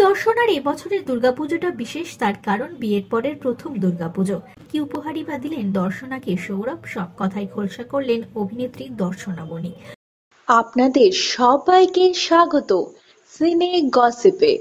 দর্শনার এবছরের দুর্গাপুজোটা বিশেষ, তার কারণ বিয়ের পরের প্রথম দুর্গাপুজো। কি উপহারই বা দিলেন দর্শনাকে সৌরভ, সব কথাই খোলসা করলেন অভিনেত্রী দর্শনা বণিক। আপনাদের সবাইকে স্বাগত সিনে গসিপে।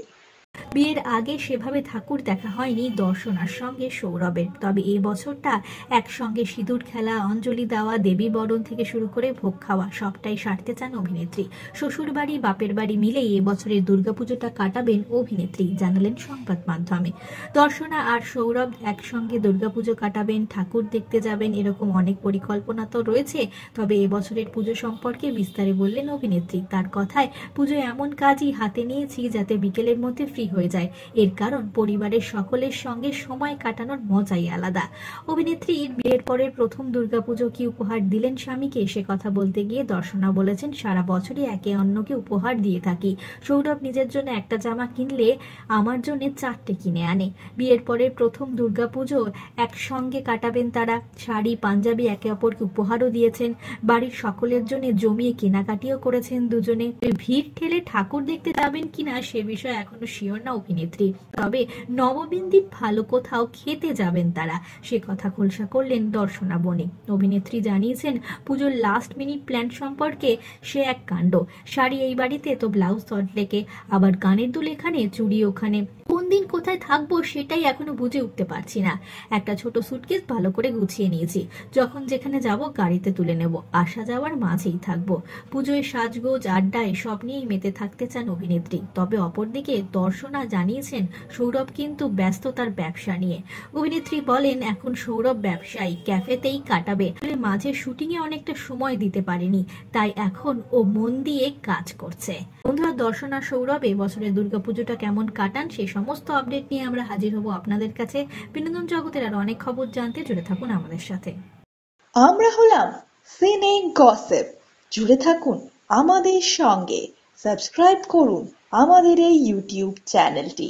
বিয়ের আগে সেভাবে ঠাকুর দেখা হয়নি দর্শনার সঙ্গে সৌরভের, তবে এই বছরটা একসঙ্গে সিঁদুর খেলা, অঞ্জলি দেওয়া, দেবী বরণ থেকে শুরু করে ভোগ খাওয়া সবটাই সারতে চান অভিনেত্রী। শ্বশুর বাড়ি বাপের বাড়ি মিলেই এবছরের দুর্গাপুজোটা কাটাবেন অভিনেত্রী, জানালেন সংবাদ মাধ্যমে। দর্শনা আর সৌরভ একসঙ্গে দুর্গাপুজো কাটাবেন, ঠাকুর দেখতে যাবেন, এরকম অনেক পরিকল্পনা তো রয়েছে। তবে এবছরের পুজো সম্পর্কে বিস্তারে বললেন অভিনেত্রী। তার কথায়, পুজো এমন কাজই হাতে নিয়েছি যাতে বিকেলের মধ্যে ফ্রি হয়ে যায়। এর কারণ পরিবারের সকলের সঙ্গে সময় কাটানোর মজাই আলাদা। অভিনেত্রীর বিয়ের পরের প্রথম দুর্গাপুজো কি উপহার দিলেন স্বামীকে, সে কথা বলতে গিয়ে দর্শনা বলেছেন, সারা বছরই একে অন্যকে উপহার দিয়ে থাকি। সৌরভ নিজের জন্য একটা জামা কিনলে আমার জন্য 4টে কিনে আনে। বিয়ের পরের প্রথম দুর্গাপুজো একসঙ্গে কাটাবেন তারা। শাড়ি, পাঞ্জাবি একে অপরকে উপহারও দিয়েছেন। বাড়ির সকলের জন্য জমিয়ে কেনাকাটিও করেছেন দুজনে। ভিড় ঠেলে ঠাকুর দেখতে যাবেন কিনা সে বিষয়ে এখনো শিওর না অভিনেত্রী, তবে নবমীর দিন ভালো কোথাও খেতে যাবেন তারা, সে কথা খোলসা করলেন দর্শনা বণিক। অভিনেত্রী জানিয়েছেন, পুজোর লাস্ট মিনিট প্ল্যান সম্পর্কে সে এক কাণ্ড। শাড়ি এই বাড়িতে তো ব্লাউজ সল্টলেকে, আবার কানের দুল এখানে, চুড়ি ওখানে। কোন দিন কোথায় থাকবো সেটাই এখনো বুঝে উঠতে পারছি না। একটা ছোট সুটকেস ভালো করে গুছিয়ে নিয়েছি, যখন যেখানে যাব গাড়িতে তুলে নেব, আসা যাওয়ার মাঝেই থাকবো। পুজোয় সাজগোজ, আড্ডা এসব নিয়েই মেতে থাকতে চান অভিনেত্রী। তবে অপরদিকে দর্শনা জানিয়েছেন, সৌরভ কিন্তু ব্যস্ত তার ব্যবসা নিয়ে। অভিনেত্রী বলেন, এখন সৌরভ ব্যবসায়ী, ক্যাফেতেই কাটাবে, মাঝে শুটিং এ অনেকটা সময় দিতে পারেনি, তাই এখন ও মন দিয়ে কাজ করছে। বন্ধুরা, দর্শনা সৌরভ এবছরের দুর্গাপুজোটা কেমন কাটান সেই সমস্ত আপডেট নিয়ে আমরা হাজির হব আপনাদের কাছে। বিনোদন জগতের আর অনেক খবর জানতে জুড়ে থাকুন আমাদের সাথে। আমরা হলাম সিনে গসিপ, জুড়ে থাকুন আমাদের সঙ্গে, সাবস্ক্রাইব করুন আমাদের এই ইউটিউব চ্যানেলটি।